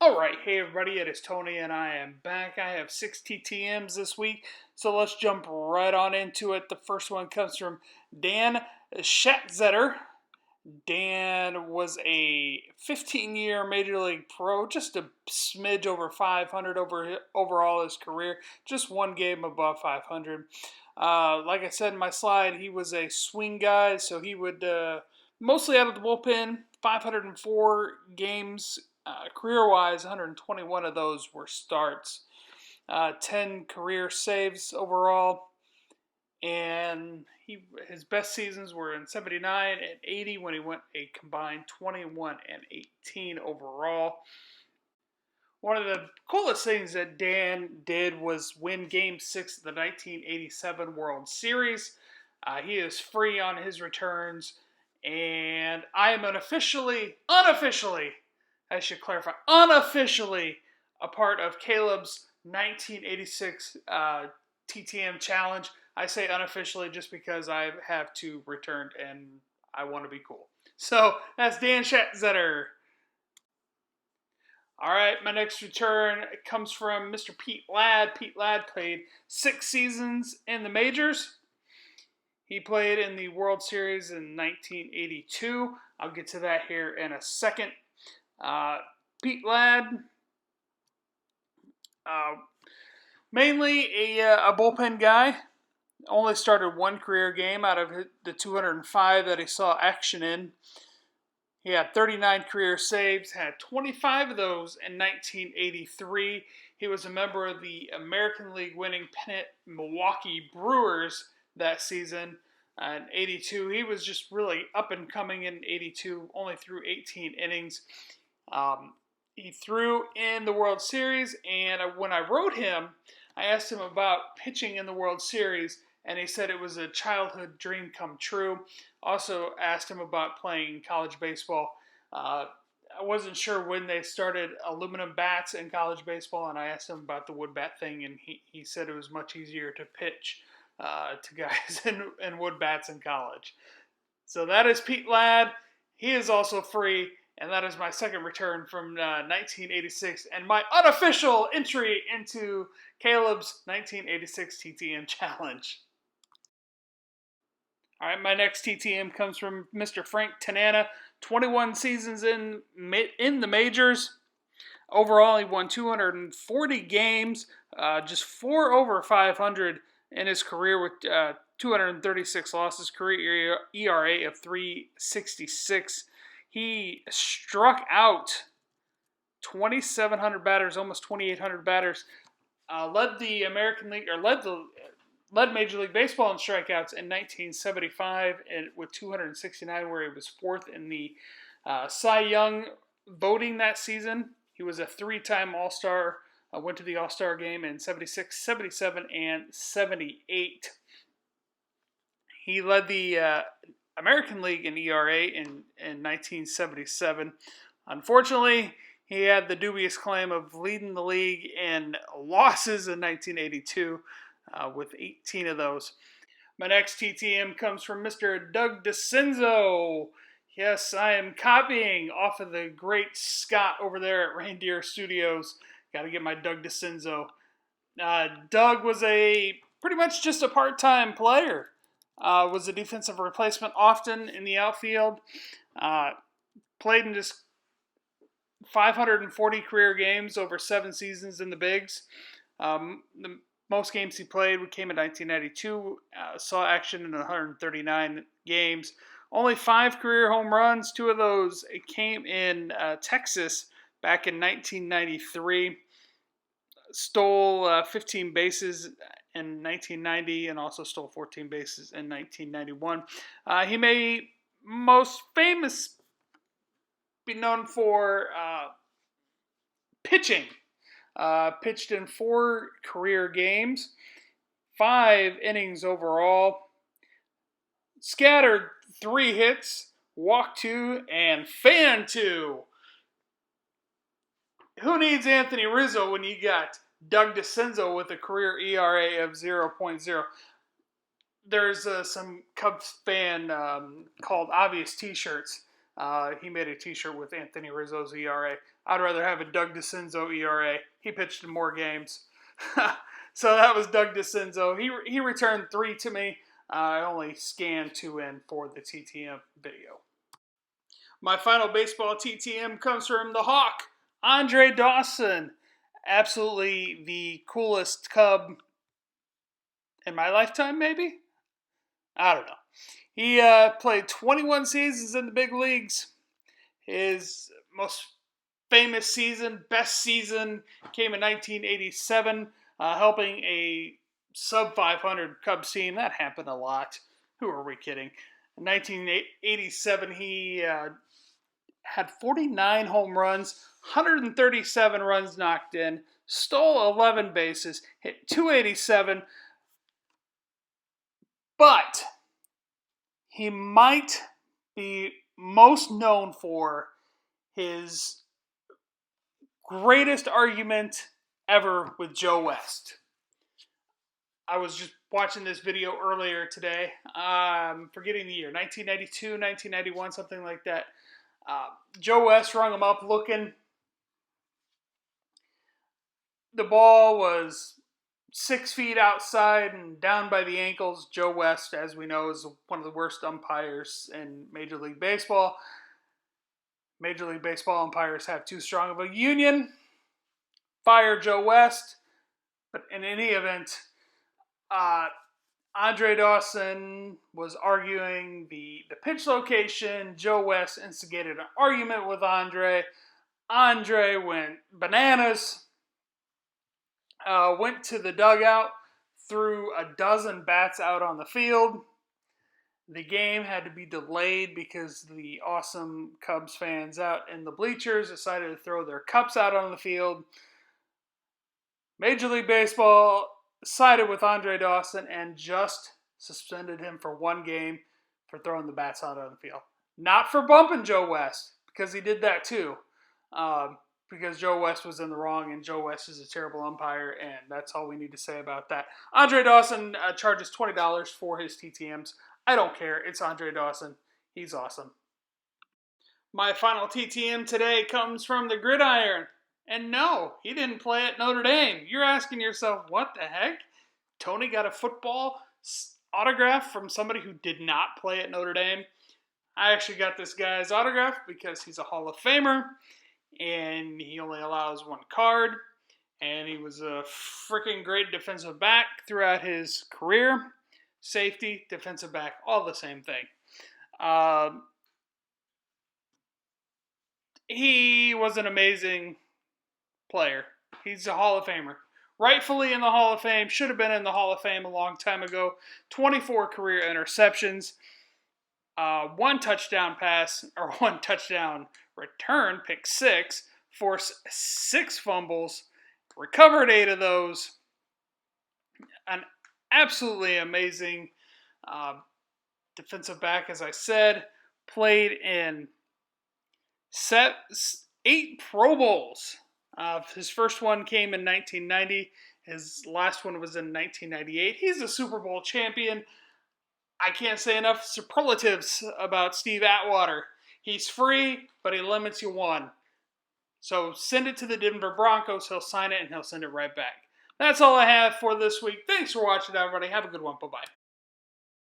Alright, hey everybody, it is Tony and I am back. I have 6 TTMs this week, so let's jump right on into it. The first one comes from Dan Schatzetter. Dan was a 15-year Major League Pro, just a smidge over 500 overall his career, just one game above 500. Like I said in my slide, he was a swing guy, so he would mostly out of the bullpen, 504 games. Career-wise, 121 of those were starts. 10 career saves overall. And his best seasons were in 79 and 80 when he went a combined 21 and 18 overall. One of the coolest things that Dan did was win Game 6 of the 1987 World Series. He is free on his returns. And I am unofficially, I should clarify, unofficially a part of Caleb's 1986 TTM challenge. I say unofficially just because I have to return and I want to be cool. So that's Dan Schatzetter. All right, my next return comes from Mr. Pete Ladd. Pete Ladd played 6 seasons in the majors. He played in the World Series in 1982. I'll get to that here in a second. Pete Ladd, mainly a bullpen guy. Only started one career game out of the 205 that he saw action in. He had 39 career saves, had 25 of those in 1983. He was a member of the American League winning pennant Milwaukee Brewers that season. In 82, he was just really up and coming in 82, only threw 18 innings. He threw in the World Series, and when I wrote him, I asked him about pitching in the World Series, and he said it was a childhood dream come true. Also asked him about playing college baseball. I wasn't sure when they started aluminum bats in college baseball, and I asked him about the wood bat thing, and he said it was much easier to pitch to guys in wood bats in college. So that is Pete Ladd. He is also free, and that is my second return from 1986 and my unofficial entry into Caleb's 1986 TTM challenge. All right, my next TTM comes from Mr. Frank Tanana. 21 seasons in the majors. Overall, he won 240 games, just 4 over 500 in his career with 236 losses, career ERA of 3.66. He struck out 2,700 batters, almost 2,800 batters. Led the American League, or led Major League Baseball in strikeouts in 1975 with 269, where he was 4th in the Cy Young voting that season. He was a 3-time All-Star, went to the All-Star game in 76, 77, and 78. He led the American League in ERA in 1977. Unfortunately, he had the dubious claim of leading the league in losses in 1982 with 18 of those. My next TTM comes from Mr. Doug Disenzo. Yes, I am copying off of the great Scott over there at Reindeer Studios. Got to get my Doug Disenzo. Doug was pretty much just a part-time player. Was a defensive replacement often in the outfield. Played in just 540 career games over 7 seasons in the bigs. The most games he played came in 1992. Saw action in 139 games. Only 5 career home runs. 2 of those came in Texas back in 1993. Stole 15 bases in 1990 and also stole 14 bases in 1991. He may most famous be known for pitching. Pitched in 4 career games, 5 innings overall, scattered 3 hits, walked 2, and fanned 2. Who needs Anthony Rizzo when you got Doug Disenzo with a career ERA of 0.0? There's some Cubs fan called Obvious T-shirts. He made a T-shirt with Anthony Rizzo's ERA. I'd rather have a Doug Disenzo ERA. He pitched in more games. So that was Doug Disenzo. He returned 3 to me. I only scanned 2 in for the TTM video. My final baseball TTM comes from the Hawk, Andre Dawson. Absolutely the coolest Cub in my lifetime, maybe? I don't know. He played 21 seasons in the big leagues. His most famous season, best season, came in 1987, helping a sub-500 Cubs team. That happened a lot. Who are we kidding? In 1987, he had 49 home runs, 137 runs knocked in, stole 11 bases, hit 287, but he might be most known for his greatest argument ever with Joe West. I was just watching this video earlier today, forgetting the year, 1992, 1991, something like that. Joe West rung him up looking. The ball was 6 feet outside and down by the ankles. Joe West, as we know, is one of the worst umpires in Major League Baseball. Major League Baseball umpires have too strong of a union. Fire Joe West. But in any event, Andre Dawson was arguing the pitch location. Joe West instigated an argument with Andre. Andre went bananas. Went to the dugout, threw a dozen bats out on the field. The game had to be delayed because the awesome Cubs fans out in the bleachers decided to throw their cups out on the field. Major League Baseball sided with Andre Dawson and just suspended him for 1 game for throwing the bats out on the field. Not for bumping Joe West, because he did that too. Because Joe West was in the wrong, and Joe West is a terrible umpire, and that's all we need to say about that. Andre Dawson charges $20 for his TTMs. I don't care. It's Andre Dawson. He's awesome. My final TTM today comes from the Gridiron. And no, he didn't play at Notre Dame. You're asking yourself, what the heck? Tony got a football autograph from somebody who did not play at Notre Dame. I actually got this guy's autograph because he's a Hall of Famer. And he only allows 1 card. And he was a freaking great defensive back throughout his career. Safety, defensive back, all the same thing. He was an amazing player. He's a Hall of Famer. Rightfully in the Hall of Fame. Should have been in the Hall of Fame a long time ago. 24 career interceptions. 1 touchdown pass, or 1 touchdown return, pick 6, forced 6 fumbles, recovered 8 of those. An absolutely amazing defensive back, as I said. Played in 8 Pro Bowls. His first one came in 1990. His last one was in 1998. He's a Super Bowl champion. I can't say enough superlatives about Steve Atwater. He's free, but he limits you 1. So send it to the Denver Broncos. He'll sign it, and he'll send it right back. That's all I have for this week. Thanks for watching, everybody. Have a good one. Bye-bye.